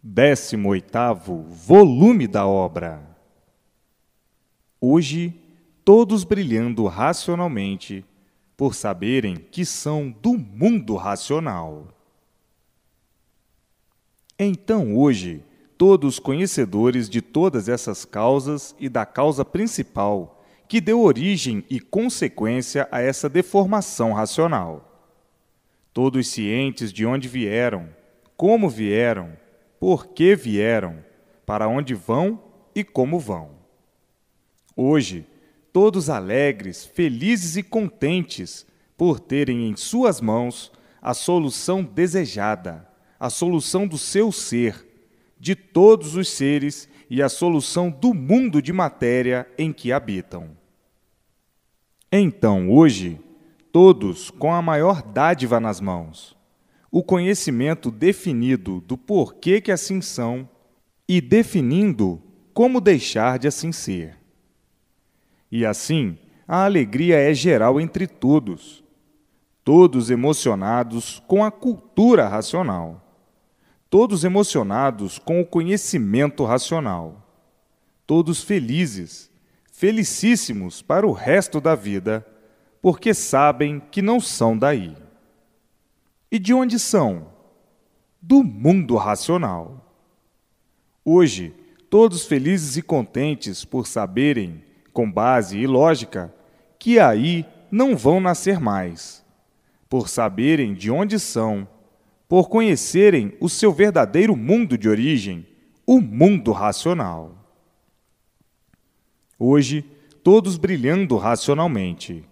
18º volume da obra. Hoje, todos brilhando racionalmente, por saberem que são do mundo racional. Então, hoje, todos conhecedores de todas essas causas e da causa principal que deu origem e consequência a essa deformação racional. Todos cientes de onde vieram, como vieram, por que vieram, para onde vão e como vão. Hoje, todos alegres, felizes e contentes por terem em suas mãos a solução desejada, a solução do seu ser, de todos os seres e a solução do mundo de matéria em que habitam. Então, hoje, todos com a maior dádiva nas mãos, o conhecimento definido do porquê que assim são e definindo como deixar de assim ser. E assim, a alegria é geral entre todos, todos emocionados com a cultura racional, todos emocionados com o conhecimento racional, todos felizes, felicíssimos para o resto da vida, porque sabem que não são daí. E de onde são? Do mundo racional. Hoje, todos felizes e contentes por saberem, com base e lógica, que aí não vão nascer mais, por saberem de onde são, por conhecerem o seu verdadeiro mundo de origem, o mundo racional. Hoje, todos brilhando racionalmente,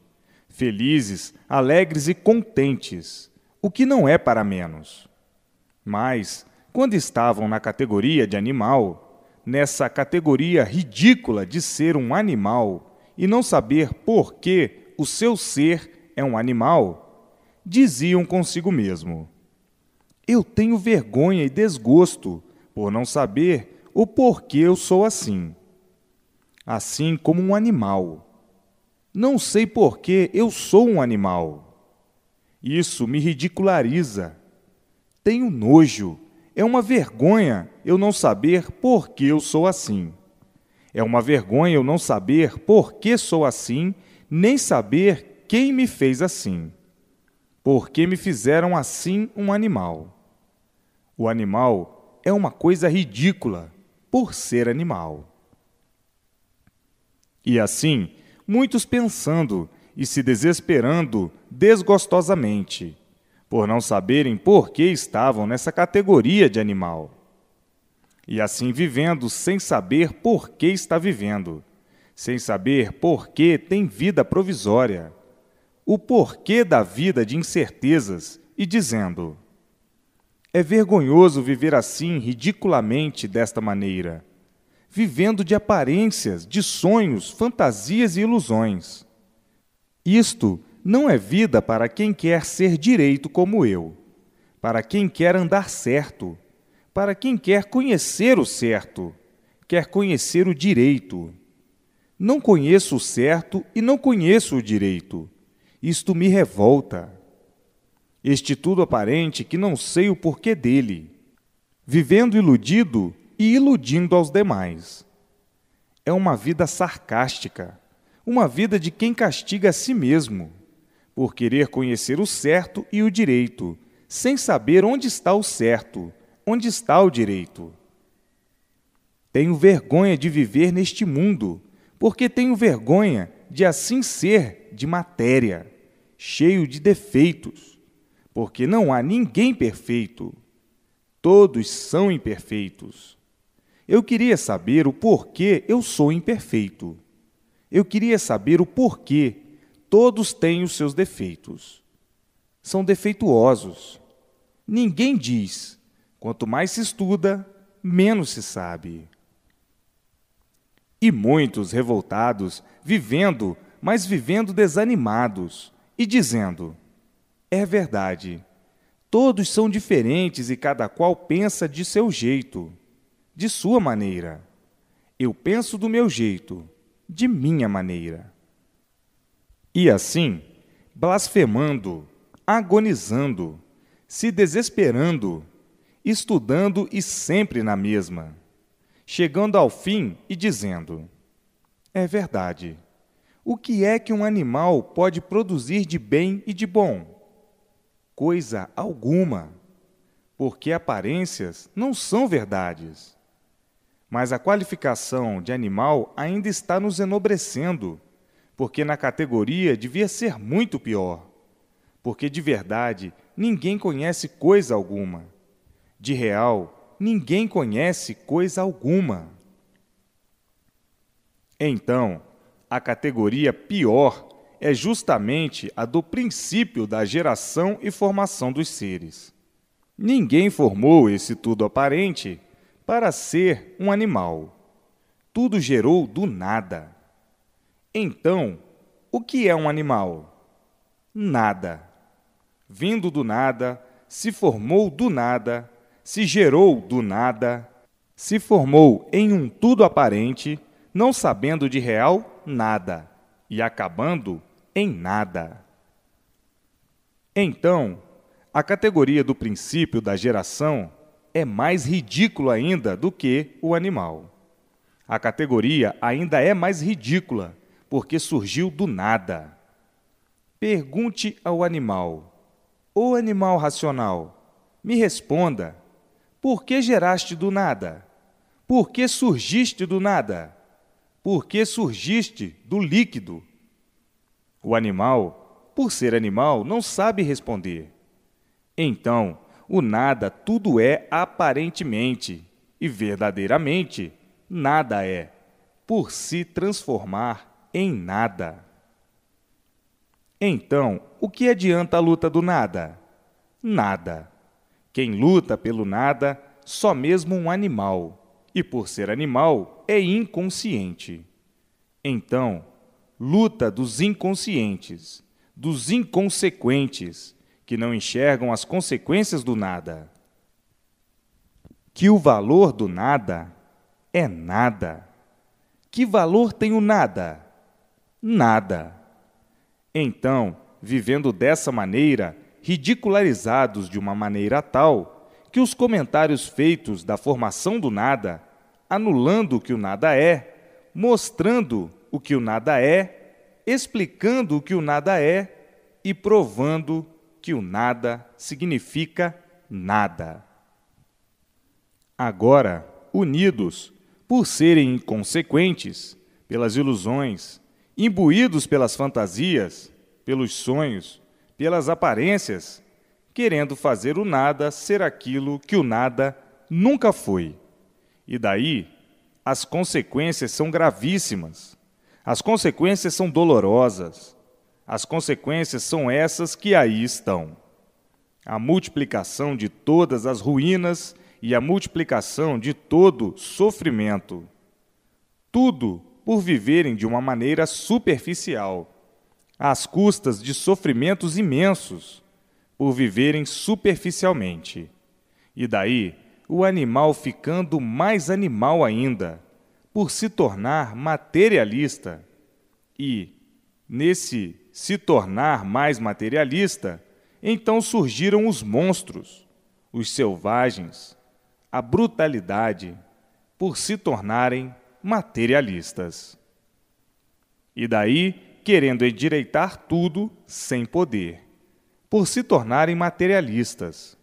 felizes, alegres e contentes, o que não é para menos. Mas, quando estavam na categoria de animal, nessa categoria ridícula de ser um animal e não saber por que o seu ser é um animal, diziam consigo mesmo: eu tenho vergonha e desgosto por não saber o porquê eu sou assim. Assim como um animal. Não sei por que eu sou um animal. Isso me ridiculariza. Tenho nojo. É uma vergonha eu não saber por que eu sou assim. É uma vergonha eu não saber por que sou assim, nem saber quem me fez assim. Por que me fizeram assim um animal? O animal é uma coisa ridícula por ser animal. E assim, muitos pensando e se desesperando desgostosamente, por não saberem por que estavam nessa categoria de animal. E assim vivendo sem saber por que está vivendo, sem saber por que tem vida provisória, o porquê da vida de incertezas e dizendo: é vergonhoso viver assim ridiculamente desta maneira, vivendo de aparências, de sonhos, fantasias e ilusões. Isto não é vida para quem quer ser direito como eu, para quem quer andar certo, para quem quer conhecer o certo, quer conhecer o direito. Não conheço o certo e não conheço o direito. Isto me revolta. Este tudo aparente que não sei o porquê dele, vivendo iludido e iludindo aos demais. É uma vida sarcástica, uma vida de quem castiga a si mesmo, por querer conhecer o certo e o direito, sem saber onde está o certo, onde está o direito. Tenho vergonha de viver neste mundo, porque tenho vergonha de assim ser de matéria, cheio de defeitos, porque não há ninguém perfeito. Todos são imperfeitos. Eu queria saber o porquê eu sou imperfeito. Eu queria saber o porquê todos têm os seus defeitos. São defeituosos. Ninguém diz. Quanto mais se estuda, menos se sabe. E muitos revoltados, vivendo, mas vivendo desanimados, e dizendo: é verdade, todos são diferentes e cada qual pensa de seu jeito, de sua maneira. Eu penso do meu jeito, de minha maneira. E assim, blasfemando, agonizando, se desesperando, estudando e sempre na mesma, chegando ao fim e dizendo: é verdade. O que é que um animal pode produzir de bem e de bom? Coisa alguma, porque aparências não são verdades. Mas a qualificação de animal ainda está nos enobrecendo, porque na categoria devia ser muito pior. Porque de verdade ninguém conhece coisa alguma. De real, ninguém conhece coisa alguma. Então, a categoria pior é justamente a do princípio da geração e formação dos seres. Ninguém formou esse tudo aparente para ser um animal. Tudo gerou do nada. Então, o que é um animal? Nada. Vindo do nada, se formou do nada, se gerou do nada, se formou em um tudo aparente, não sabendo de real nada, e acabando em nada. Então, a categoria do princípio da geração é mais ridícula ainda do que o animal. A categoria ainda é mais ridícula, porque surgiu do nada. Pergunte ao animal: ô animal racional, me responda, por que geraste do nada? Por que surgiste do nada? Por que surgiste do líquido? O animal, por ser animal, não sabe responder. Então, o nada tudo é aparentemente, e verdadeiramente nada é, por se transformar em nada. Então, o que adianta a luta do nada? Nada. Quem luta pelo nada, só mesmo um animal, e por ser animal, é inconsciente. Então, luta dos inconscientes, dos inconsequentes, que não enxergam as consequências do nada. Que o valor do nada é nada. Que valor tem o nada? Nada. Então, vivendo dessa maneira, ridicularizados de uma maneira tal que os comentários feitos da formação do nada, anulando o que o nada é, mostrando o que o nada é, explicando o que o nada é e provando que o nada significa nada. Agora, unidos, por serem inconsequentes, pelas ilusões, imbuídos pelas fantasias, pelos sonhos, pelas aparências, querendo fazer o nada ser aquilo que o nada nunca foi. E daí, as consequências são gravíssimas. As consequências são dolorosas. As consequências são essas que aí estão: a multiplicação de todas as ruínas e a multiplicação de todo sofrimento. Tudo por viverem de uma maneira superficial, às custas de sofrimentos imensos, por viverem superficialmente. E daí, o animal ficando mais animal ainda, por se tornar materialista. E, nesse se tornar mais materialista, então surgiram os monstros, os selvagens, a brutalidade, por se tornarem materialistas. E daí, querendo endireitar tudo sem poder, por se tornarem materialistas.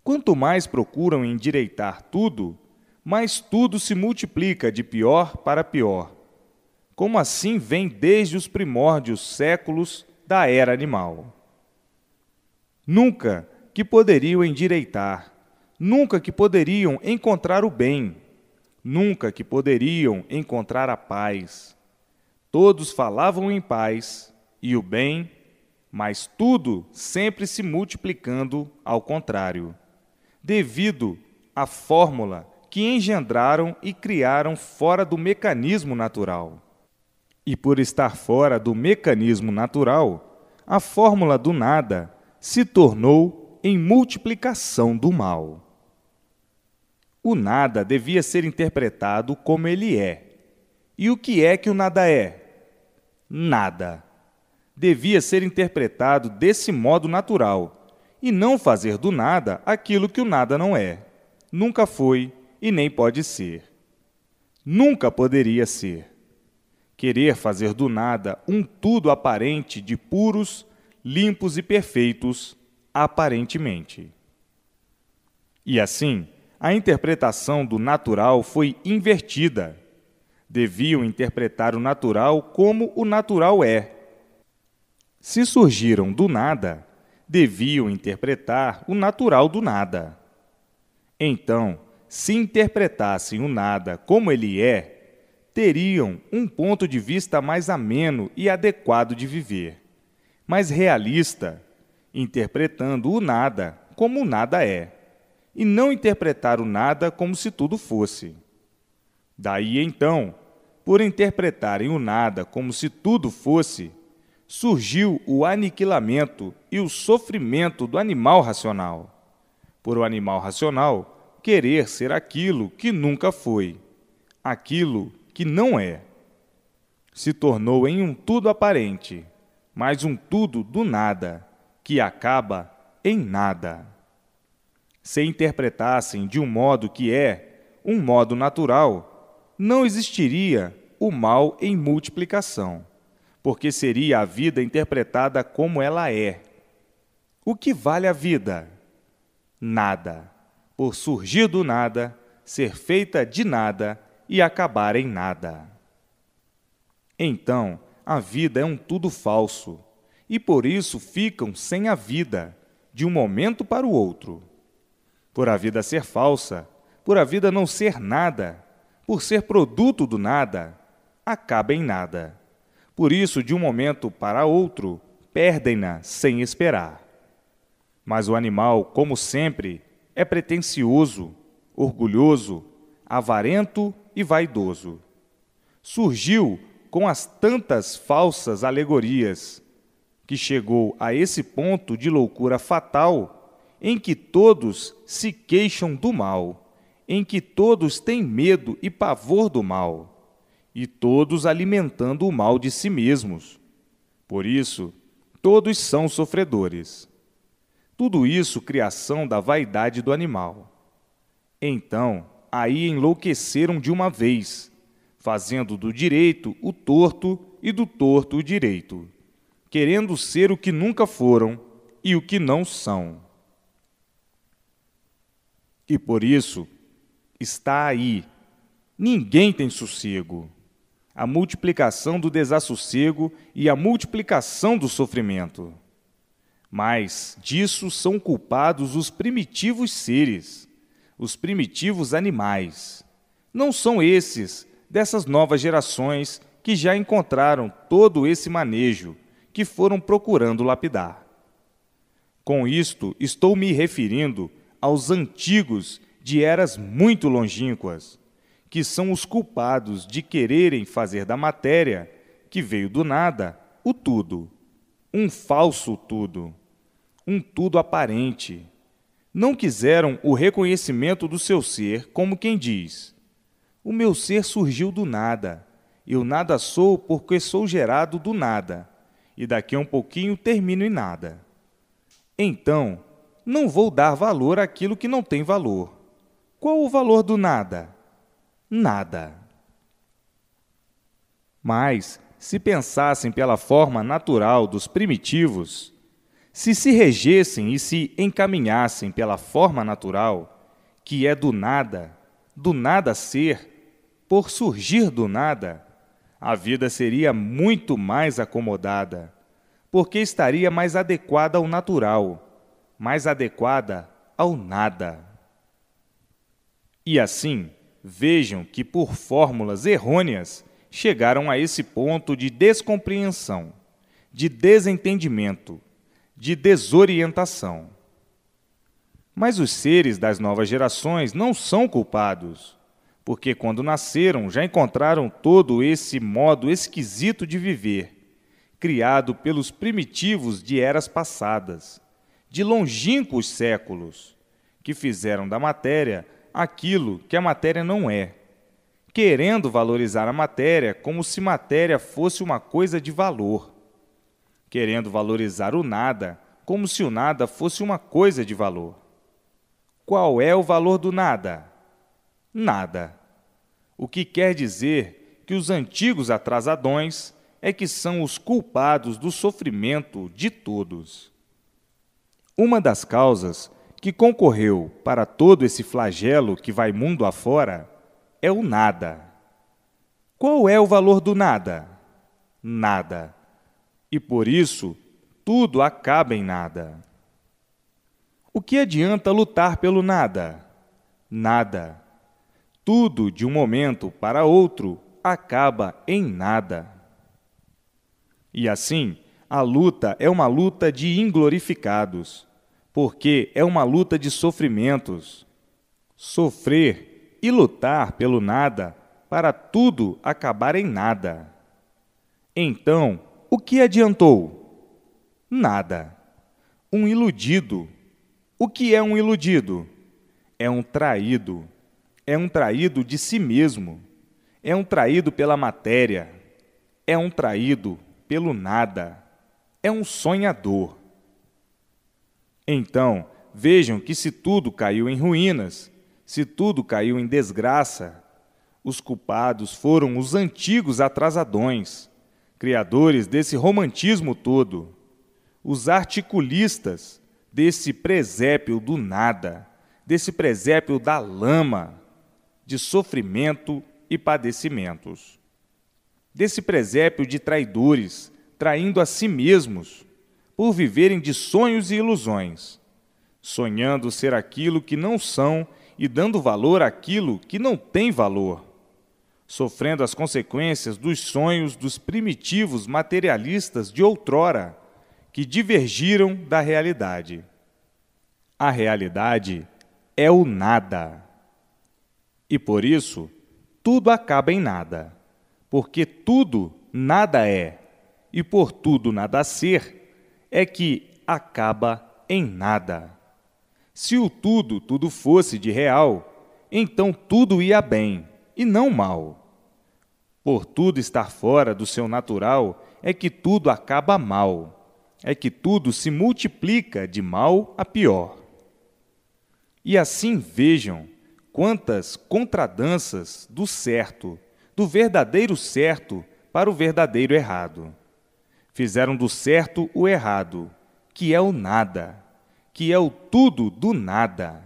Quanto mais procuram endireitar tudo, mais tudo se multiplica de pior para pior. Como assim vem desde os primórdios séculos da era animal. Nunca que poderiam endireitar, nunca que poderiam encontrar o bem, nunca que poderiam encontrar a paz. Todos falavam em paz e o bem, mas tudo sempre se multiplicando ao contrário, devido à fórmula que engendraram e criaram fora do mecanismo natural. E por estar fora do mecanismo natural, a fórmula do nada se tornou em multiplicação do mal. O nada devia ser interpretado como ele é. E o que é que o nada é? Nada. Devia ser interpretado desse modo natural, e não fazer do nada aquilo que o nada não é, nunca foi e nem pode ser. Nunca poderia ser. Querer fazer do nada um tudo aparente de puros, limpos e perfeitos, aparentemente. E assim, a interpretação do natural foi invertida. Deviam interpretar o natural como o natural é. Se surgiram do nada, deviam interpretar o natural do nada. Então, se interpretassem o nada como ele é, teriam um ponto de vista mais ameno e adequado de viver, mais realista, interpretando o nada como o nada é, e não interpretar o nada como se tudo fosse. Daí, então, por interpretarem o nada como se tudo fosse, surgiu o aniquilamento e o sofrimento do animal racional. Por o animal racional querer ser aquilo que nunca foi, aquilo que não é. Se tornou em um tudo aparente, mas um tudo do nada, que acaba em nada. Se interpretassem de um modo que é, um modo natural, não existiria o mal em multiplicação, porque seria a vida interpretada como ela é. O que vale a vida? Nada, por surgir do nada, ser feita de nada e acabar em nada. Então, a vida é um tudo falso, e por isso ficam sem a vida, de um momento para o outro. Por a vida ser falsa, por a vida não ser nada, por ser produto do nada, acaba em nada. Por isso, de um momento para outro, perdem-na sem esperar. Mas o animal, como sempre, é pretensioso, orgulhoso, avarento e vaidoso. Surgiu com as tantas falsas alegorias, que chegou a esse ponto de loucura fatal, em que todos se queixam do mal, em que todos têm medo e pavor do mal, e todos alimentando o mal de si mesmos. Por isso, todos são sofredores. Tudo isso criação da vaidade do animal. Então, aí enlouqueceram de uma vez, fazendo do direito o torto e do torto o direito, querendo ser o que nunca foram e o que não são. E por isso, está aí, ninguém tem sossego, a multiplicação do desassossego e a multiplicação do sofrimento. Mas disso são culpados os primitivos seres, os primitivos animais. Não são esses, dessas novas gerações, que já encontraram todo esse manejo, que foram procurando lapidar. Com isto, estou me referindo aos antigos de eras muito longínquas, que são os culpados de quererem fazer da matéria, que veio do nada, o tudo, um falso tudo, um tudo aparente. Não quiseram o reconhecimento do seu ser, como quem diz: o meu ser surgiu do nada, eu nada sou porque sou gerado do nada, e daqui a um pouquinho termino em nada. Então, não vou dar valor àquilo que não tem valor. Qual o valor do nada? Nada. Mas, se pensassem pela forma natural dos primitivos, se regessem e se encaminhassem pela forma natural, que é do nada ser, por surgir do nada, a vida seria muito mais acomodada, porque estaria mais adequada ao natural, mais adequada ao nada. E assim, vejam que por fórmulas errôneas chegaram a esse ponto de descompreensão, de desentendimento, de desorientação. Mas os seres das novas gerações não são culpados, porque quando nasceram já encontraram todo esse modo esquisito de viver, criado pelos primitivos de eras passadas, de longínquos séculos, que fizeram da matéria aquilo que a matéria não é, querendo valorizar a matéria como se matéria fosse uma coisa de valor, querendo valorizar o nada como se o nada fosse uma coisa de valor. Qual é o valor do nada? Nada. O que quer dizer que os antigos atrasadões é que são os culpados do sofrimento de todos. Uma das causas que concorreu para todo esse flagelo que vai mundo afora é o nada. Qual é o valor do nada? Nada. E por isso, tudo acaba em nada. O que adianta lutar pelo nada? Nada. Tudo, de um momento para outro, acaba em nada. E assim, a luta é uma luta de inglorificados, porque é uma luta de sofrimentos. Sofrer e lutar pelo nada, para tudo acabar em nada. Então, o que adiantou? Nada. Um iludido. O que é um iludido? É um traído. É um traído de si mesmo. É um traído pela matéria. É um traído pelo nada. É um sonhador. Então, vejam que se tudo caiu em ruínas, se tudo caiu em desgraça, os culpados foram os antigos atrasadões, criadores desse romantismo todo, os articulistas desse presépio do nada, desse presépio da lama, de sofrimento e padecimentos, desse presépio de traidores, traindo a si mesmos, por viverem de sonhos e ilusões, sonhando ser aquilo que não são e dando valor àquilo que não tem valor, sofrendo as consequências dos sonhos dos primitivos materialistas de outrora, que divergiram da realidade. A realidade é o nada. E por isso, tudo acaba em nada, porque tudo nada é, e por tudo nada ser, é que acaba em nada. Se o tudo fosse de real, então tudo ia bem, e não mal. Por tudo estar fora do seu natural, é que tudo acaba mal, é que tudo se multiplica de mal a pior. E assim vejam quantas contradanças do certo, do verdadeiro certo para o verdadeiro errado. Fizeram do certo o errado, que é o nada, que é o tudo do nada.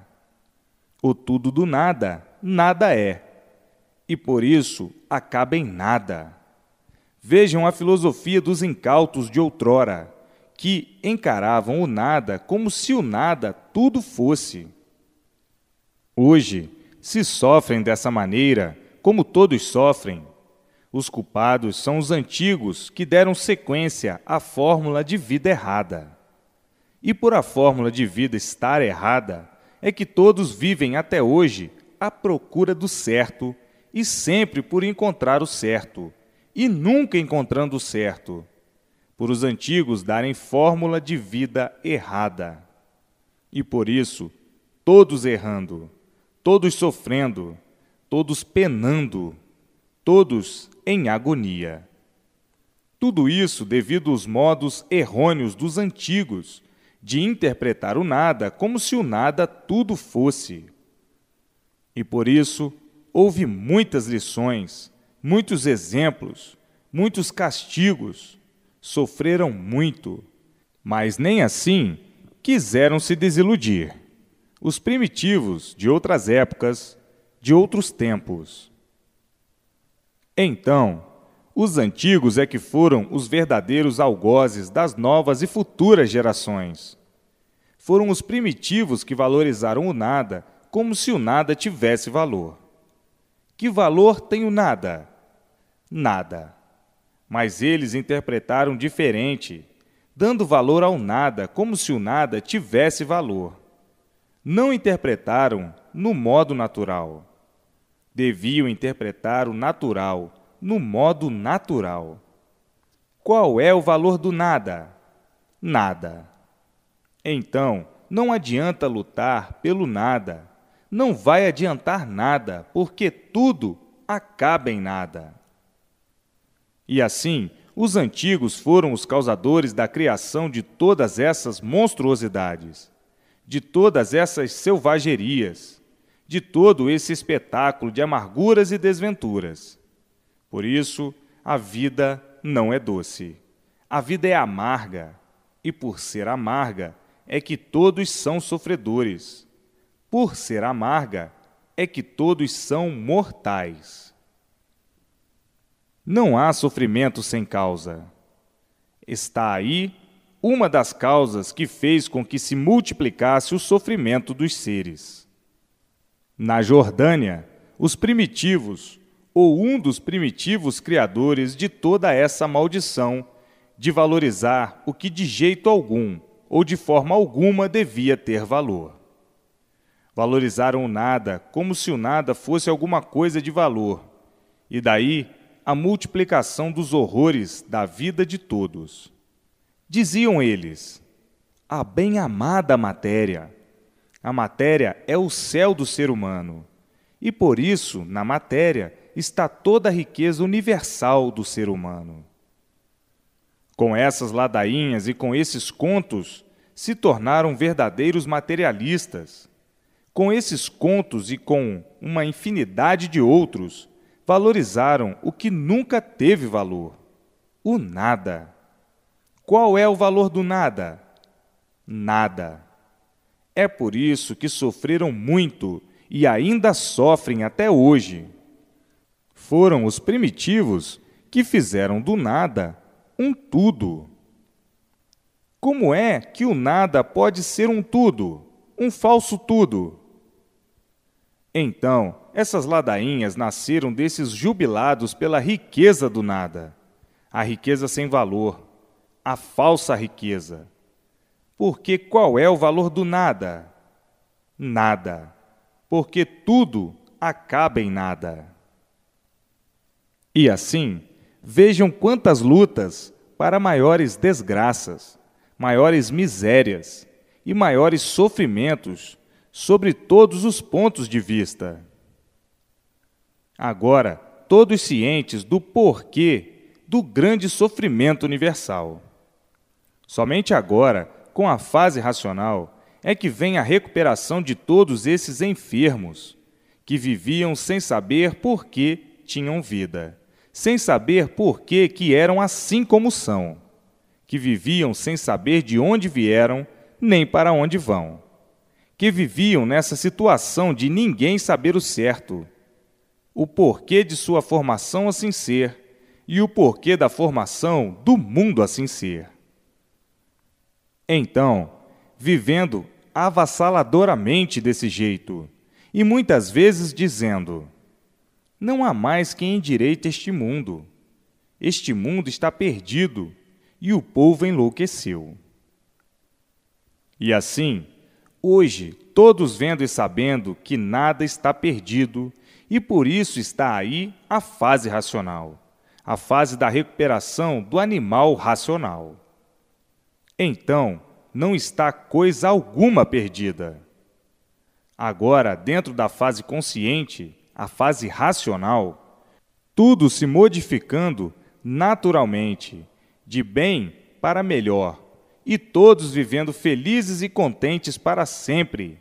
O tudo do nada, nada é, e por isso acaba em nada. Vejam a filosofia dos incautos de outrora, que encaravam o nada como se o nada tudo fosse. Hoje, se sofrem dessa maneira, como todos sofrem, os culpados são os antigos que deram sequência à fórmula de vida errada. E por a fórmula de vida estar errada, é que todos vivem até hoje à procura do certo e sempre por encontrar o certo, e nunca encontrando o certo, por os antigos darem fórmula de vida errada. E por isso, todos errando, todos sofrendo, todos penando, todos em agonia. Tudo isso devido aos modos errôneos dos antigos de interpretar o nada como se o nada tudo fosse. E por isso, houve muitas lições, muitos exemplos, muitos castigos, sofreram muito, mas nem assim quiseram se desiludir. Os primitivos de outras épocas, de outros tempos. Então, os antigos é que foram os verdadeiros algozes das novas e futuras gerações. Foram os primitivos que valorizaram o nada como se o nada tivesse valor. Que valor tem o nada? Nada. Mas eles interpretaram diferente, dando valor ao nada como se o nada tivesse valor. Não interpretaram no modo natural. Deviam interpretar o natural no modo natural. Qual é o valor do nada? Nada. Então, não adianta lutar pelo nada. Não vai adiantar nada, porque tudo acaba em nada. E assim, os antigos foram os causadores da criação de todas essas monstruosidades, de todas essas selvagerias, de todo esse espetáculo de amarguras e desventuras. Por isso, a vida não é doce. A vida é amarga, e por ser amarga, é que todos são sofredores. Por ser amarga, é que todos são mortais. Não há sofrimento sem causa. Está aí uma das causas que fez com que se multiplicasse o sofrimento dos seres. Na Jordânia, os primitivos, ou um dos primitivos criadores de toda essa maldição, de valorizar o que de jeito algum ou de forma alguma devia ter valor. Valorizaram o nada como se o nada fosse alguma coisa de valor, e daí a multiplicação dos horrores da vida de todos. Diziam eles: a bem-amada matéria. A matéria é o céu do ser humano, e por isso, na matéria, está toda a riqueza universal do ser humano. Com essas ladainhas e com esses contos, se tornaram verdadeiros materialistas. Com esses contos e com uma infinidade de outros, valorizaram o que nunca teve valor: o nada. Qual é o valor do nada? Nada. É por isso que sofreram muito e ainda sofrem até hoje. Foram os primitivos que fizeram do nada um tudo. Como é que o nada pode ser um tudo, um falso tudo? Então, essas ladainhas nasceram desses jubilados pela riqueza do nada, a riqueza sem valor, a falsa riqueza. Porque qual é o valor do nada? Nada. Porque tudo acaba em nada. E assim, vejam quantas lutas para maiores desgraças, maiores misérias e maiores sofrimentos sobre todos os pontos de vista. Agora, todos cientes do porquê do grande sofrimento universal. Somente agora, com a fase racional, é que vem a recuperação de todos esses enfermos, que viviam sem saber por que tinham vida, sem saber por que eram assim como são, que viviam sem saber de onde vieram nem para onde vão, que viviam nessa situação de ninguém saber o certo, o porquê de sua formação assim ser e o porquê da formação do mundo assim ser. Então, vivendo avassaladoramente desse jeito, e muitas vezes dizendo: não há mais quem endireite este mundo está perdido, e o povo enlouqueceu. E assim, hoje, todos vendo e sabendo que nada está perdido, e por isso está aí a fase racional, a fase da recuperação do animal racional. Então, não está coisa alguma perdida. Agora, dentro da fase consciente, a fase racional, tudo se modificando naturalmente, de bem para melhor, e todos vivendo felizes e contentes para sempre,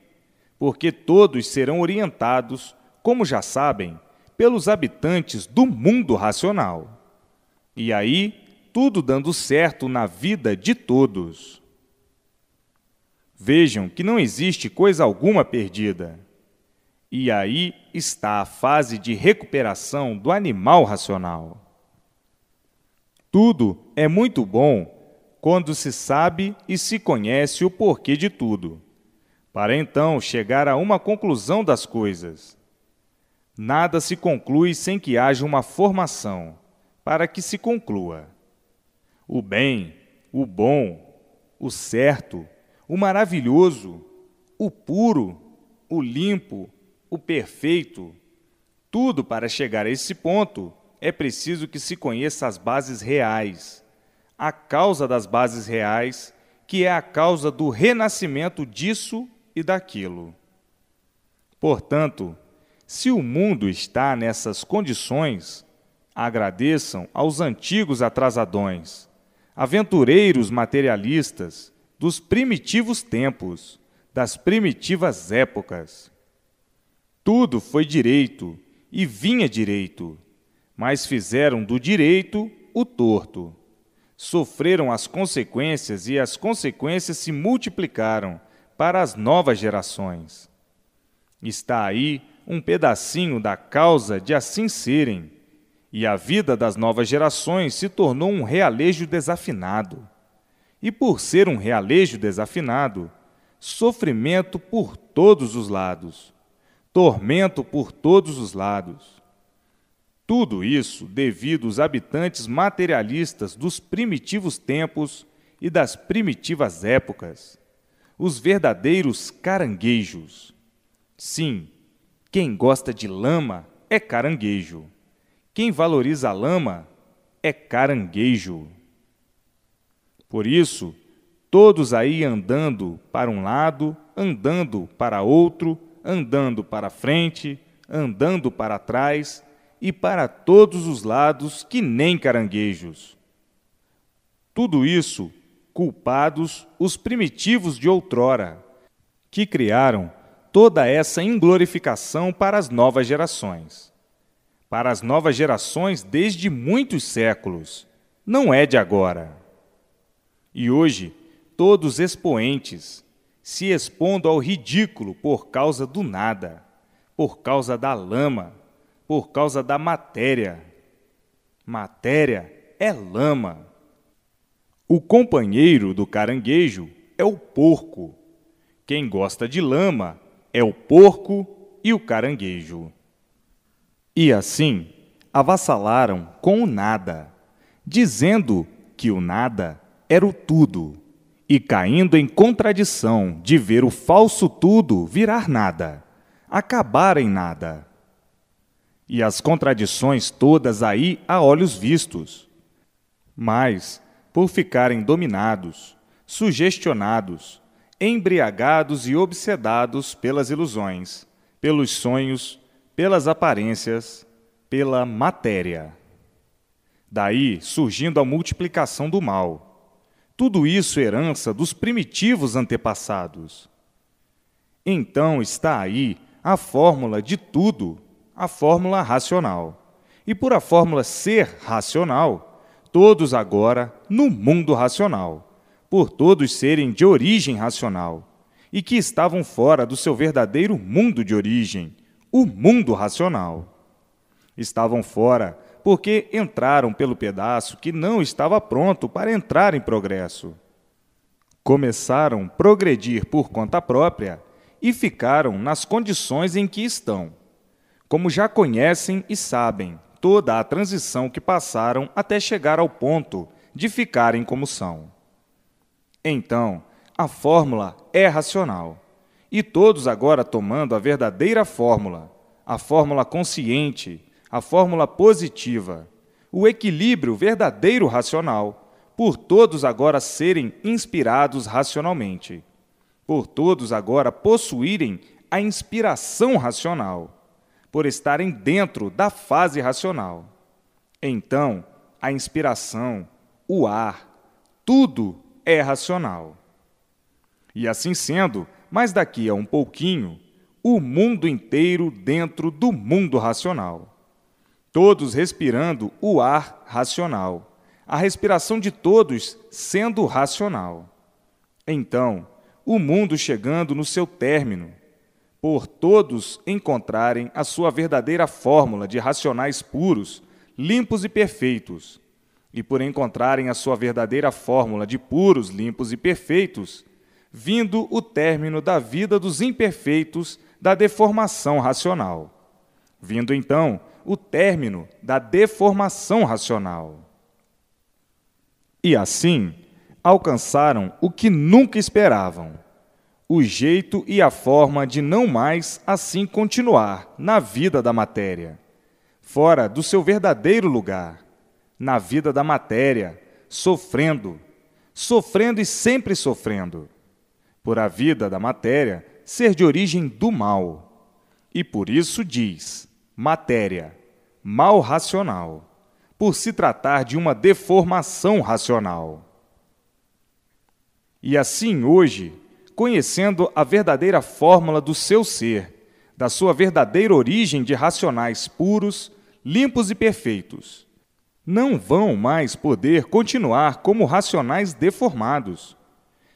porque todos serão orientados, como já sabem, pelos habitantes do mundo racional. E aí, tudo dando certo na vida de todos. Vejam que não existe coisa alguma perdida. E aí está a fase de recuperação do animal racional. Tudo é muito bom quando se sabe e se conhece o porquê de tudo, para então chegar a uma conclusão das coisas. Nada se conclui sem que haja uma formação, para que se conclua. O bem, o bom, o certo, o maravilhoso, o puro, o limpo, o perfeito, tudo para chegar a esse ponto é preciso que se conheça as bases reais, a causa das bases reais, que é a causa do renascimento disso e daquilo. Portanto, se o mundo está nessas condições, Agradeçam aos antigos atrasadões, aventureiros materialistas dos primitivos tempos, das primitivas épocas. Tudo foi direito e vinha direito, mas fizeram do direito o torto. Sofreram as consequências e as consequências se multiplicaram para as novas gerações. Está aí um pedacinho da causa de assim serem, e a vida das novas gerações se tornou um realejo desafinado. E por ser um realejo desafinado, sofrimento por todos os lados, tormento por todos os lados. Tudo isso devido aos habitantes materialistas dos primitivos tempos e das primitivas épocas, os verdadeiros caranguejos. Sim, quem gosta de lama é caranguejo. Quem valoriza a lama é caranguejo. Por isso, todos aí andando para um lado, andando para outro, andando para frente, andando para trás e para todos os lados que nem caranguejos. Tudo isso culpados os primitivos de outrora, que criaram toda essa inglorificação para as novas gerações. Para as novas gerações desde muitos séculos, não é de agora. E hoje, todos expoentes, se expondo ao ridículo por causa do nada, por causa da lama, por causa da matéria. Matéria é lama. O companheiro do caranguejo é o porco. Quem gosta de lama é o porco e o caranguejo. E assim, avassalaram com o nada, dizendo que o nada era o tudo, e caindo em contradição de ver o falso tudo virar nada, acabar em nada. E as contradições todas aí a olhos vistos. Mas, por ficarem dominados, sugestionados, embriagados e obsedados pelas ilusões, pelos sonhos, pelas aparências, pela matéria. Daí surgindo a multiplicação do mal. Tudo isso herança dos primitivos antepassados. Então está aí a fórmula de tudo, a fórmula racional. E por a fórmula ser racional, todos agora no mundo racional, por todos serem de origem racional, e que estavam fora do seu verdadeiro mundo de origem, o mundo racional. Estavam fora porque entraram pelo pedaço que não estava pronto para entrar em progresso. Começaram a progredir por conta própria e ficaram nas condições em que estão, como já conhecem e sabem toda a transição que passaram até chegar ao ponto de ficarem como são. Então, a fórmula é racional. E todos agora tomando a verdadeira fórmula, a fórmula consciente, a fórmula positiva, o equilíbrio verdadeiro racional, por todos agora serem inspirados racionalmente, por todos agora possuírem a inspiração racional, por estarem dentro da fase racional. Então, a inspiração, o ar, tudo é racional. E assim sendo, mas daqui a um pouquinho, o mundo inteiro dentro do mundo racional. Todos respirando o ar racional, a respiração de todos sendo racional. Então, o mundo chegando no seu término, por todos encontrarem a sua verdadeira fórmula de racionais puros, limpos e perfeitos, e por encontrarem a sua verdadeira fórmula de puros, limpos e perfeitos, vindo o término da vida dos imperfeitos da deformação racional. Vindo, então, o término da deformação racional. E assim, alcançaram o que nunca esperavam, o jeito e a forma de não mais assim continuar na vida da matéria, fora do seu verdadeiro lugar, na vida da matéria, sofrendo e sempre sofrendo, por a vida da matéria ser de origem do mal. E por isso diz, matéria, mal racional, por se tratar de uma deformação racional. E assim hoje, conhecendo a verdadeira fórmula do seu ser, da sua verdadeira origem de racionais puros, limpos e perfeitos, não vão mais poder continuar como racionais deformados,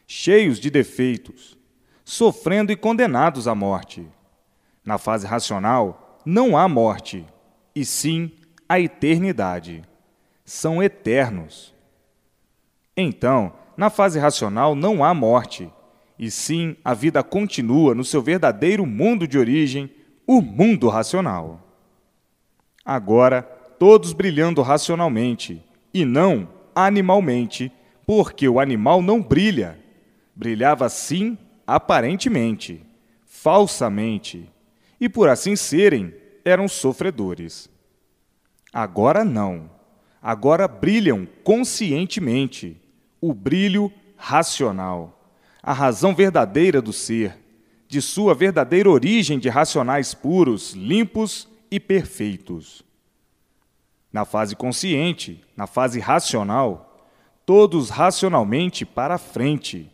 cheios de defeitos, sofrendo e condenados à morte. Na fase racional, não há morte, e sim a eternidade. São eternos. Então, na fase racional não há morte, e sim a vida continua no seu verdadeiro mundo de origem, o mundo racional. Agora, todos brilhando racionalmente, e não animalmente, porque o animal não brilha. Brilhava sim aparentemente, falsamente, e por assim serem, eram sofredores. Agora não. Agora brilham conscientemente, o brilho racional, a razão verdadeira do ser, de sua verdadeira origem de racionais puros, limpos e perfeitos. Na fase consciente, na fase racional, todos racionalmente para a frente,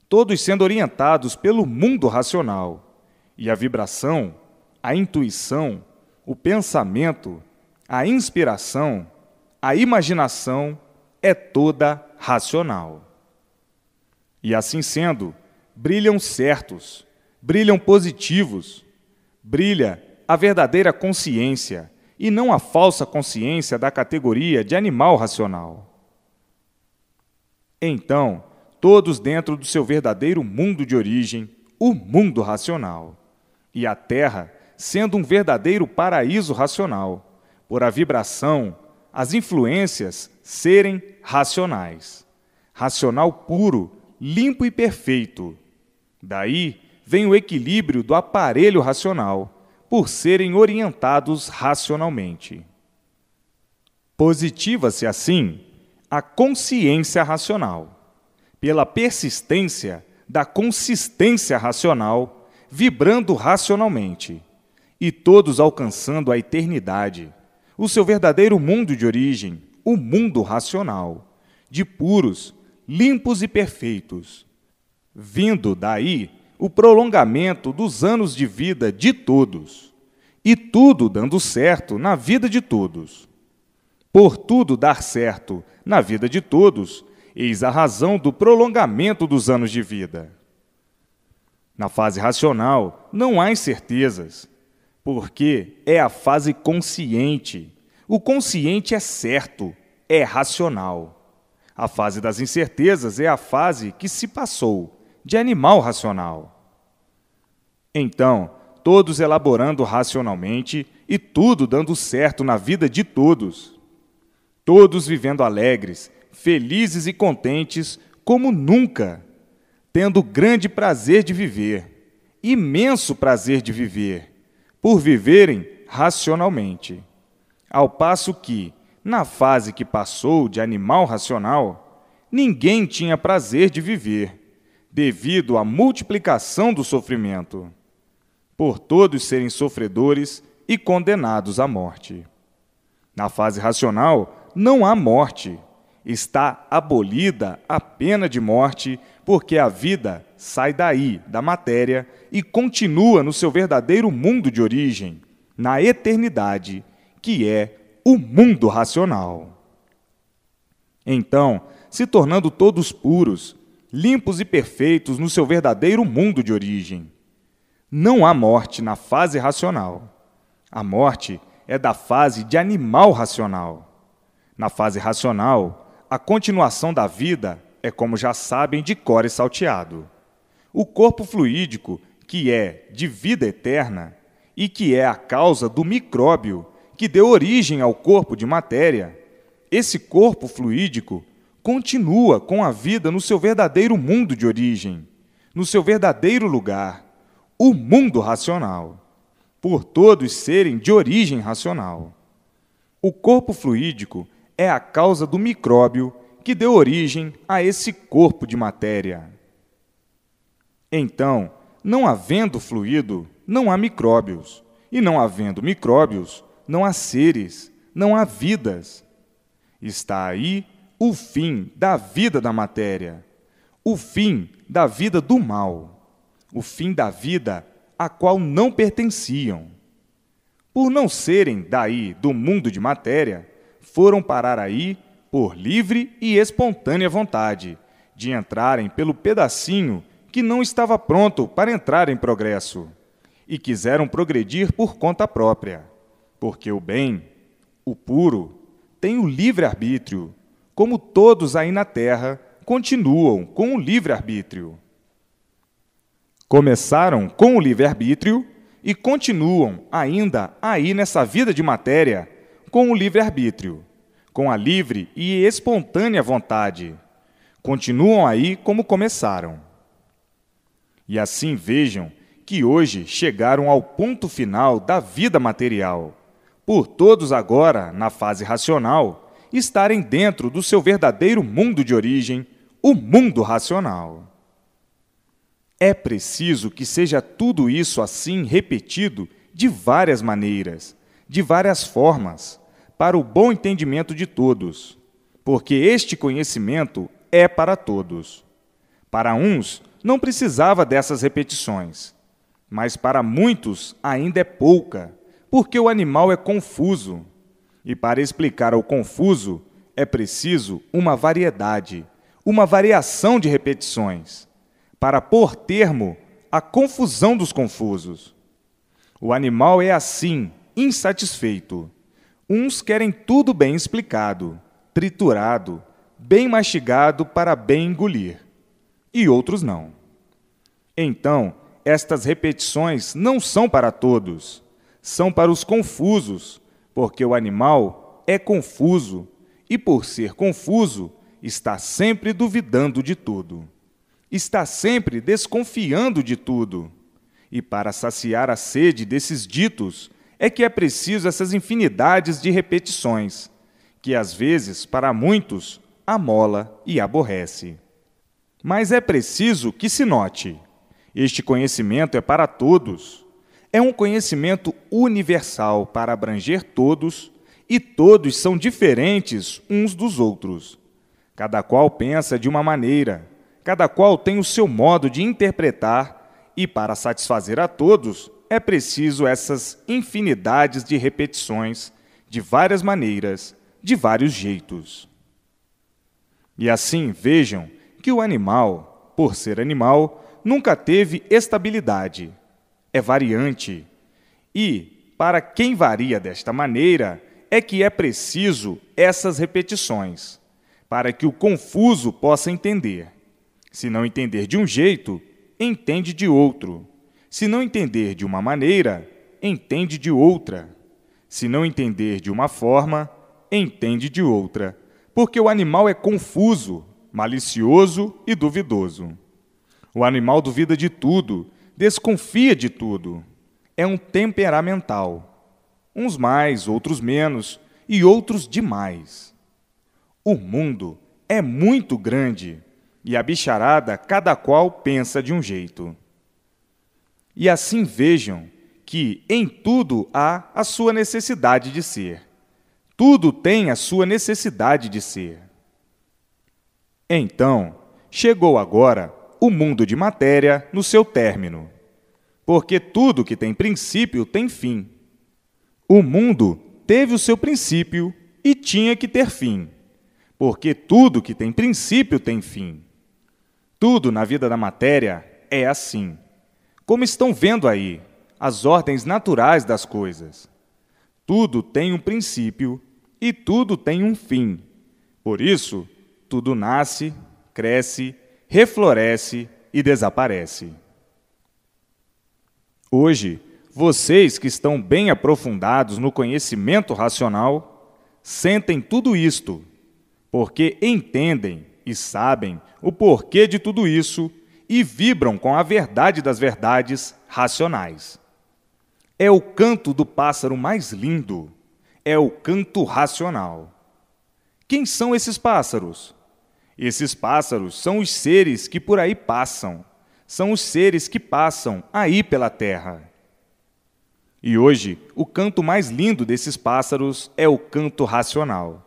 todos sendo orientados pelo mundo racional, e a vibração, a intuição, o pensamento, a inspiração, a imaginação é toda racional. E assim sendo, brilham certos, brilham positivos, brilha a verdadeira consciência e não a falsa consciência da categoria de animal racional. Então, todos dentro do seu verdadeiro mundo de origem, o mundo racional, e a Terra sendo um verdadeiro paraíso racional, por a vibração, as influências serem racionais. Racional puro, limpo e perfeito. Daí vem o equilíbrio do aparelho racional, por serem orientados racionalmente. Positiva-se, assim, a consciência racional, pela persistência da consistência racional, vibrando racionalmente, e todos alcançando a eternidade, o seu verdadeiro mundo de origem, o mundo racional, de puros, limpos e perfeitos, vindo daí o prolongamento dos anos de vida de todos, e tudo dando certo na vida de todos. Por tudo dar certo na vida de todos, eis a razão do prolongamento dos anos de vida. Na fase racional, não há incertezas, porque é a fase consciente. O consciente é certo, é racional. A fase das incertezas é a fase que se passou, de animal racional. Então, todos elaborando racionalmente e tudo dando certo na vida de todos. Todos vivendo alegres, felizes e contentes como nunca, tendo grande prazer de viver, imenso prazer de viver, por viverem racionalmente. Ao passo que, na fase que passou de animal racional, ninguém tinha prazer de viver, devido à multiplicação do sofrimento, por todos serem sofredores e condenados à morte. Na fase racional, não há morte. Está abolida a pena de morte, porque a vida sai daí, da matéria, e continua no seu verdadeiro mundo de origem, na eternidade, que é o mundo racional. Então, se tornando todos puros, limpos e perfeitos no seu verdadeiro mundo de origem. Não há morte na fase racional. A morte é da fase de animal racional. Na fase racional, a continuação da vida é, como já sabem, de cor e salteado. O corpo fluídico, que é de vida eterna, e que é a causa do micróbio que deu origem ao corpo de matéria, esse corpo fluídico continua com a vida no seu verdadeiro mundo de origem, no seu verdadeiro lugar, o mundo racional, por todos serem de origem racional. O corpo fluídico é a causa do micróbio que deu origem a esse corpo de matéria. Então, não havendo fluido, não há micróbios, e não havendo micróbios, não há seres, não há vidas. Está aí o fim da vida da matéria, o fim da vida do mal, o fim da vida a qual não pertenciam. Por não serem daí do mundo de matéria, foram parar aí por livre e espontânea vontade de entrarem pelo pedacinho que não estava pronto para entrar em progresso, e quiseram progredir por conta própria, porque o bem, o puro, tem o livre-arbítrio, como todos aí na Terra continuam com o livre-arbítrio. Começaram com o livre-arbítrio e continuam ainda aí nessa vida de matéria com o livre-arbítrio, com a livre e espontânea vontade. Continuam aí como começaram. E assim vejam que hoje chegaram ao ponto final da vida material, por todos agora, na fase racional, estarem dentro do seu verdadeiro mundo de origem, o mundo racional. É preciso que seja tudo isso assim repetido de várias maneiras, de várias formas, para o bom entendimento de todos, porque este conhecimento é para todos. Para uns, não precisava dessas repetições, mas para muitos ainda é pouca, porque o animal é confuso. E para explicar o confuso, é preciso uma variedade, uma variação de repetições, para pôr termo à confusão dos confusos. O animal é assim, insatisfeito. Uns querem tudo bem explicado, triturado, bem mastigado para bem engolir, e outros não. Então, estas repetições não são para todos, são para os confusos, porque o animal é confuso e, por ser confuso, está sempre duvidando de tudo. Está sempre desconfiando de tudo. E para saciar a sede desses ditos, é que é preciso essas infinidades de repetições, que às vezes, para muitos, amola e aborrece. Mas é preciso que se note: este conhecimento é para todos. É um conhecimento universal para abranger todos, e todos são diferentes uns dos outros. Cada qual pensa de uma maneira, cada qual tem o seu modo de interpretar, e para satisfazer a todos é preciso essas infinidades de repetições, de várias maneiras, de vários jeitos. E assim vejam que o animal, por ser animal, nunca teve estabilidade. É variante. E, para quem varia desta maneira, é que é preciso essas repetições, para que o confuso possa entender. Se não entender de um jeito, entende de outro. Se não entender de uma maneira, entende de outra. Se não entender de uma forma, entende de outra. Porque o animal é confuso, malicioso e duvidoso. O animal duvida de tudo, desconfia de tudo. É um temperamental. Uns mais, outros menos, e outros demais. O mundo é muito grande, e a bicharada cada qual pensa de um jeito. E assim vejam que em tudo há a sua necessidade de ser. Tudo tem a sua necessidade de ser. Então, chegou agora o mundo de matéria no seu término, porque tudo que tem princípio tem fim. O mundo teve o seu princípio e tinha que ter fim, porque tudo que tem princípio tem fim. Tudo na vida da matéria é assim, como estão vendo aí, as ordens naturais das coisas. Tudo tem um princípio e tudo tem um fim. Por isso, tudo nasce, cresce, refloresce e desaparece. Hoje, vocês que estão bem aprofundados no conhecimento racional, sentem tudo isto, porque entendem e sabem o porquê de tudo isso e vibram com a verdade das verdades racionais. É o canto do pássaro mais lindo, é o canto racional. Quem são esses pássaros? Esses pássaros são os seres que por aí passam, são os seres que passam aí pela terra. E hoje, o canto mais lindo desses pássaros é o canto racional.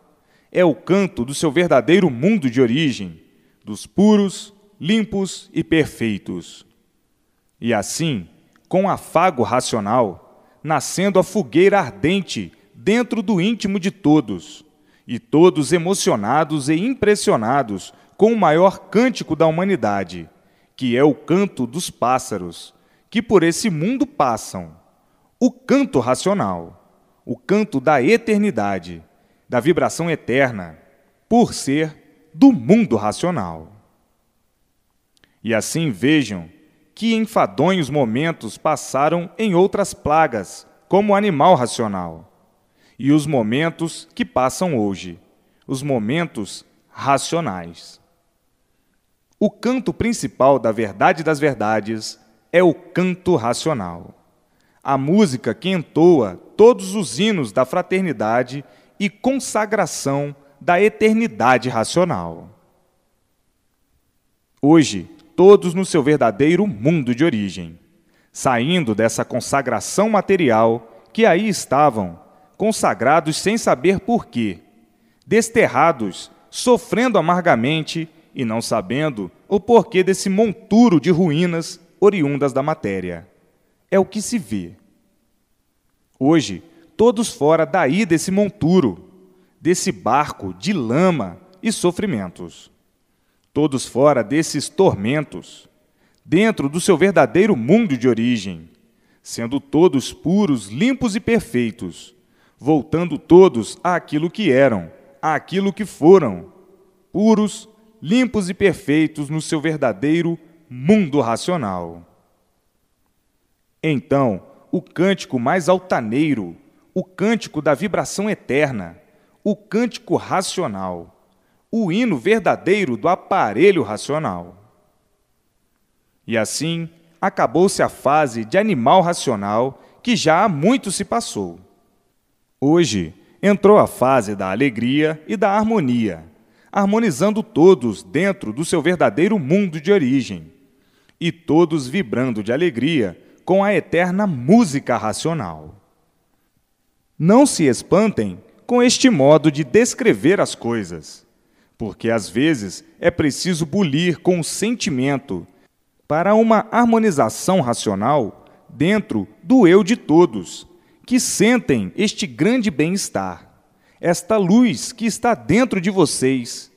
É o canto do seu verdadeiro mundo de origem, dos puros, limpos e perfeitos. E assim, com afago racional, nascendo a fogueira ardente dentro do íntimo de todos, e todos emocionados e impressionados com o maior cântico da humanidade, que é o canto dos pássaros, que por esse mundo passam, o canto racional, o canto da eternidade, da vibração eterna, por ser do mundo racional. E assim vejam que enfadonhos momentos passaram em outras plagas, como o animal racional, e os momentos que passam hoje, os momentos racionais. O canto principal da verdade das verdades é o canto racional. A música que entoa todos os hinos da fraternidade e consagração da eternidade racional. Hoje, todos no seu verdadeiro mundo de origem, saindo dessa consagração material que aí estavam, consagrados sem saber porquê, desterrados, sofrendo amargamente e não sabendo o porquê desse monturo de ruínas oriundas da matéria. É o que se vê. Hoje, todos fora daí desse monturo, desse barco de lama e sofrimentos. Todos fora desses tormentos, dentro do seu verdadeiro mundo de origem, sendo todos puros, limpos e perfeitos, voltando todos àquilo que eram, àquilo que foram, puros, limpos e perfeitos no seu verdadeiro mundo racional. Então, o cântico mais altaneiro, o cântico da vibração eterna, o cântico racional, o hino verdadeiro do aparelho racional. E assim, acabou-se a fase de animal racional que já há muito se passou. Hoje, entrou a fase da alegria e da harmonia, harmonizando todos dentro do seu verdadeiro mundo de origem, e todos vibrando de alegria com a eterna música racional. Não se espantem com este modo de descrever as coisas, porque às vezes é preciso bulir com o sentimento para uma harmonização racional dentro do eu de todos, que sentem este grande bem-estar, esta luz que está dentro de vocês,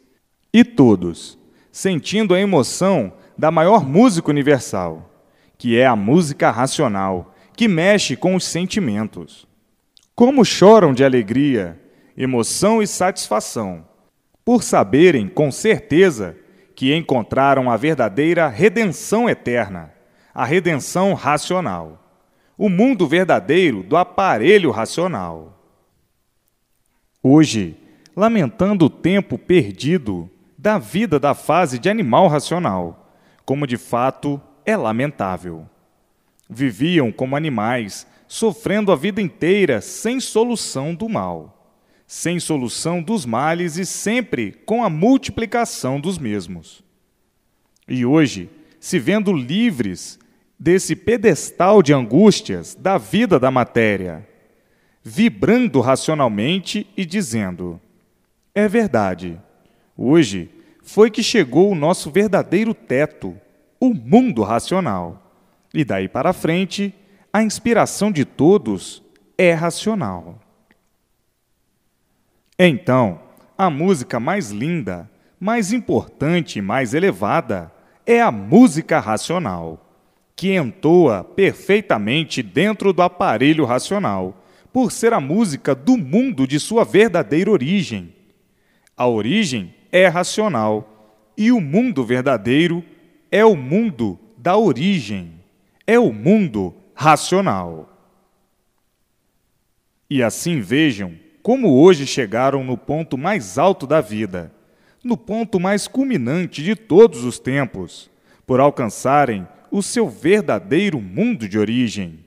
e todos, sentindo a emoção da maior música universal, que é a música racional, que mexe com os sentimentos. Como choram de alegria, emoção e satisfação, por saberem com certeza que encontraram a verdadeira redenção eterna, a redenção racional, o mundo verdadeiro do aparelho racional. Hoje, lamentando o tempo perdido da vida da fase de animal racional, como de fato é lamentável. Viviam como animais, sofrendo a vida inteira sem solução do mal, sem solução dos males e sempre com a multiplicação dos mesmos. E hoje, se vendo livres desse pedestal de angústias da vida da matéria, vibrando racionalmente e dizendo: é verdade, hoje foi que chegou o nosso verdadeiro teto, o mundo racional, e daí para frente, a inspiração de todos é racional. Então, a música mais linda, mais importante e mais elevada é a música racional, que entoa perfeitamente dentro do aparelho racional, por ser a música do mundo de sua verdadeira origem. A origem é racional, e o mundo verdadeiro é o mundo da origem, é o mundo racional. E assim vejam como hoje chegaram no ponto mais alto da vida, no ponto mais culminante de todos os tempos, por alcançarem o seu verdadeiro mundo de origem,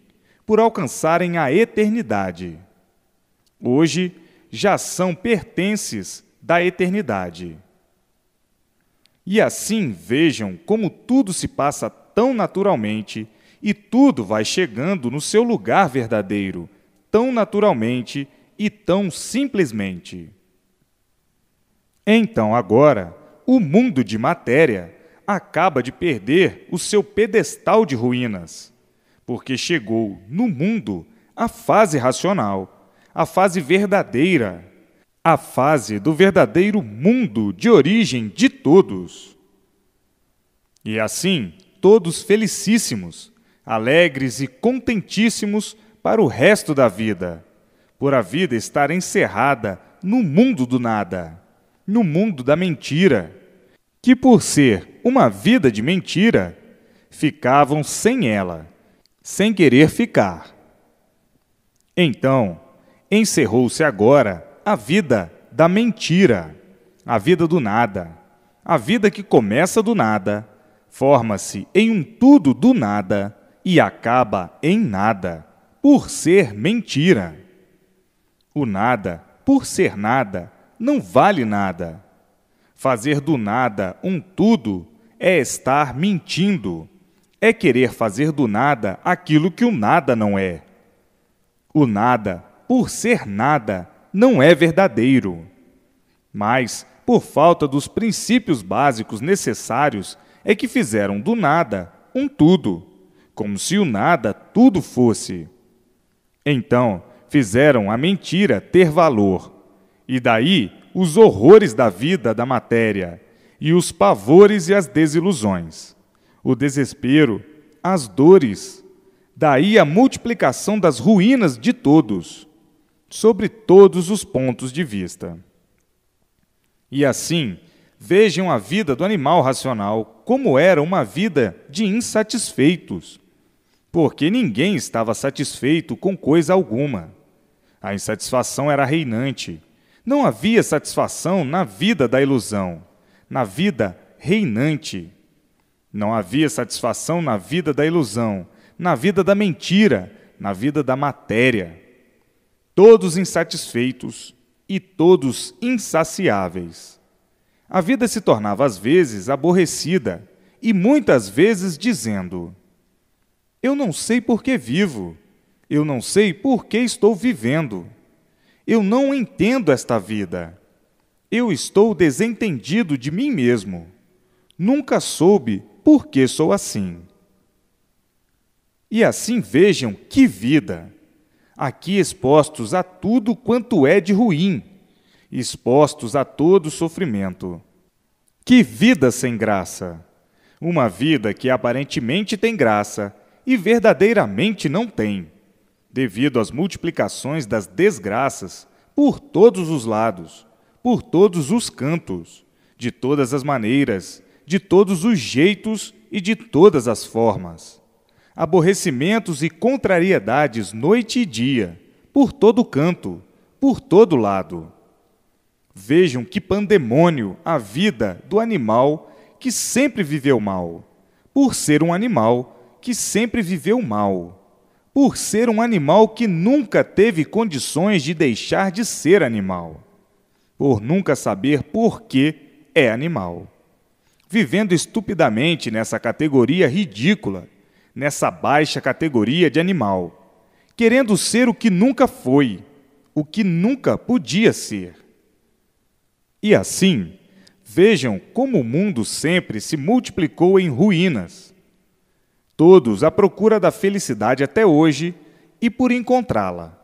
por alcançarem a eternidade. Hoje já são pertences da eternidade. E assim vejam como tudo se passa tão naturalmente e tudo vai chegando no seu lugar verdadeiro, tão naturalmente e tão simplesmente. Então, agora, o mundo de matéria acaba de perder o seu pedestal de ruínas, porque chegou no mundo a fase racional, a fase verdadeira, a fase do verdadeiro mundo de origem de todos. E assim, todos felicíssimos, alegres e contentíssimos para o resto da vida, por a vida estar encerrada no mundo do nada, no mundo da mentira, que por ser uma vida de mentira, ficavam sem ela, sem querer ficar. Então, encerrou-se agora a vida da mentira, a vida do nada, a vida que começa do nada, forma-se em um tudo do nada e acaba em nada, por ser mentira. O nada, por ser nada, não vale nada. Fazer do nada um tudo é estar mentindo, é querer fazer do nada aquilo que o nada não é. O nada, por ser nada, não é verdadeiro. Mas, por falta dos princípios básicos necessários, é que fizeram do nada um tudo, como se o nada tudo fosse. Então, fizeram a mentira ter valor, e daí os horrores da vida da matéria, e os pavores e as desilusões, o desespero, as dores, daí a multiplicação das ruínas de todos, sobre todos os pontos de vista. E assim, vejam a vida do animal racional como era uma vida de insatisfeitos, porque ninguém estava satisfeito com coisa alguma. A insatisfação era reinante. Não havia satisfação na vida da ilusão, na vida reinante. Não havia satisfação na vida da ilusão, na vida da mentira, na vida da matéria. Todos insatisfeitos e todos insaciáveis. A vida se tornava às vezes aborrecida e muitas vezes dizendo: eu não sei por que vivo, eu não sei por que estou vivendo. Eu não entendo esta vida. Eu estou desentendido de mim mesmo. Nunca soube por que sou assim. E assim vejam que vida! Aqui expostos a tudo quanto é de ruim, expostos a todo sofrimento. Que vida sem graça! Uma vida que aparentemente tem graça e verdadeiramente não tem, devido às multiplicações das desgraças por todos os lados, por todos os cantos, de todas as maneiras, de todos os jeitos e de todas as formas. Aborrecimentos e contrariedades noite e dia, por todo canto, por todo lado. Vejam que pandemônio a vida do animal que sempre viveu mal, por ser um animal que sempre viveu mal, por ser um animal que nunca teve condições de deixar de ser animal, por nunca saber por que é animal, vivendo estupidamente nessa categoria ridícula, nessa baixa categoria de animal, querendo ser o que nunca foi, o que nunca podia ser. E assim, vejam como o mundo sempre se multiplicou em ruínas, todos à procura da felicidade até hoje e por encontrá-la.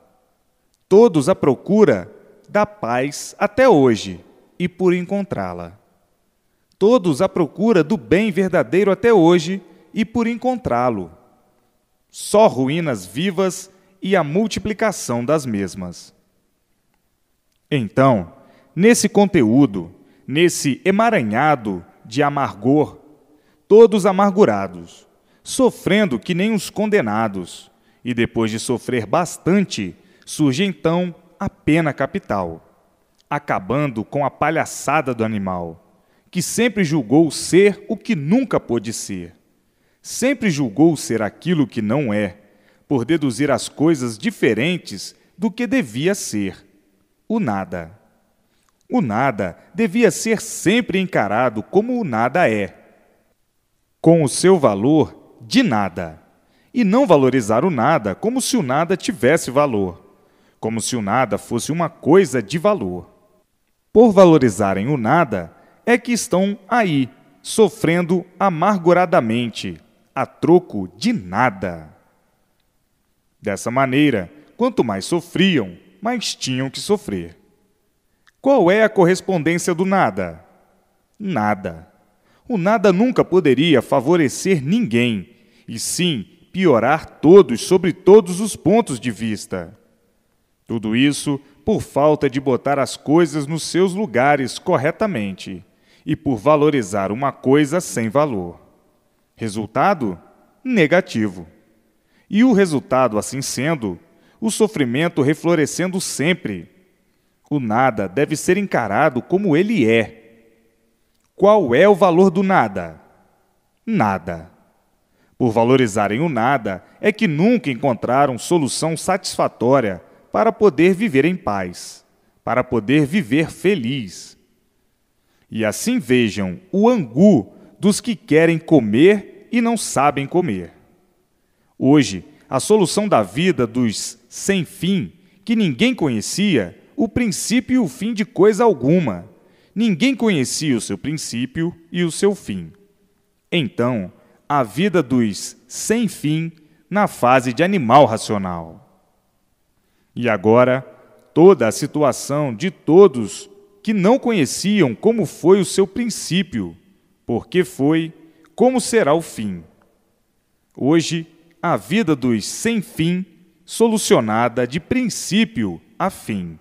Todos à procura da paz até hoje e por encontrá-la. Todos à procura do bem verdadeiro até hoje e por encontrá-lo. Só ruínas vivas e a multiplicação das mesmas. Então, nesse conteúdo, nesse emaranhado de amargor, todos amargurados, sofrendo que nem os condenados, e depois de sofrer bastante, surge então a pena capital, acabando com a palhaçada do animal, que sempre julgou ser o que nunca pôde ser, sempre julgou ser aquilo que não é, por deduzir as coisas diferentes do que devia ser, o nada. O nada devia ser sempre encarado como o nada é, com o seu valor de nada, e não valorizar o nada como se o nada tivesse valor, como se o nada fosse uma coisa de valor. Por valorizarem o nada, é que estão aí, sofrendo amarguradamente, a troco de nada. Dessa maneira, quanto mais sofriam, mais tinham que sofrer. Qual é a correspondência do nada? Nada. O nada nunca poderia favorecer ninguém, e sim piorar todos sobre todos os pontos de vista. Tudo isso por falta de botar as coisas nos seus lugares corretamente e por valorizar uma coisa sem valor. Resultado? Negativo. E o resultado, assim sendo, o sofrimento reflorescendo sempre. O nada deve ser encarado como ele é. Qual é o valor do nada? Nada. Por valorizarem o nada, é que nunca encontraram solução satisfatória para poder viver em paz, para poder viver feliz. E assim vejam o angu dos que querem comer e não sabem comer. Hoje, a solução da vida dos sem fim, que ninguém conhecia, o princípio e o fim de coisa alguma. Ninguém conhecia o seu princípio e o seu fim. Então, a vida dos sem fim na fase de animal racional. E agora, toda a situação de todos que não conheciam como foi o seu princípio, porque foi, como será o fim. Hoje, a vida dos sem fim, solucionada de princípio a fim.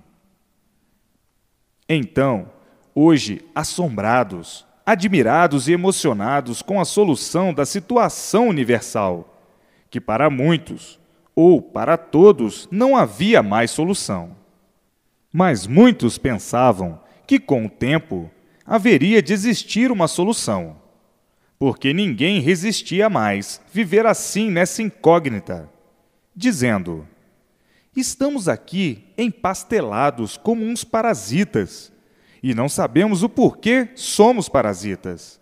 Então, hoje, assombrados, admirados e emocionados com a solução da situação universal, que para muitos, ou para todos, não havia mais solução. Mas muitos pensavam que, com o tempo, haveria de existir uma solução, porque ninguém resistia mais viver assim nessa incógnita, dizendo: estamos aqui empastelados como uns parasitas, e não sabemos o porquê somos parasitas.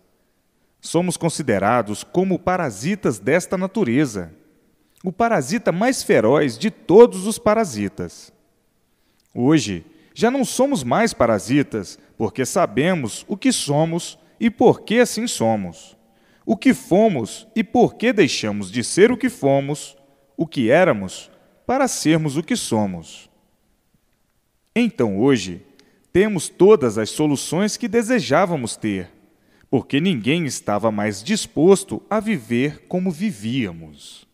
Somos considerados como parasitas desta natureza, o parasita mais feroz de todos os parasitas. Hoje, já não somos mais parasitas, porque sabemos o que somos e por que assim somos, o que fomos e por que deixamos de ser o que fomos, o que éramos, para sermos o que somos. Então, hoje, temos todas as soluções que desejávamos ter, porque ninguém estava mais disposto a viver como vivíamos.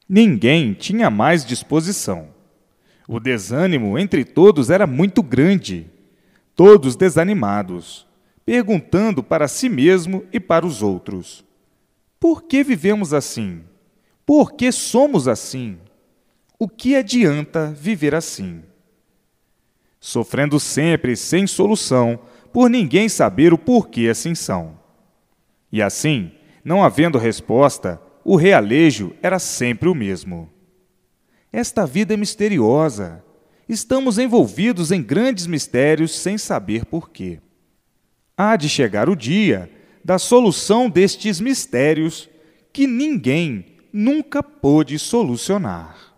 Ninguém tinha mais disposição. O desânimo entre todos era muito grande, todos desanimados, perguntando para si mesmo e para os outros: por que vivemos assim? Por que somos assim? O que adianta viver assim? Sofrendo sempre sem solução, por ninguém saber o porquê assim são. E assim, não havendo resposta, o realejo era sempre o mesmo. Esta vida é misteriosa. Estamos envolvidos em grandes mistérios sem saber porquê. Há de chegar o dia da solução destes mistérios que ninguém nunca pôde solucionar.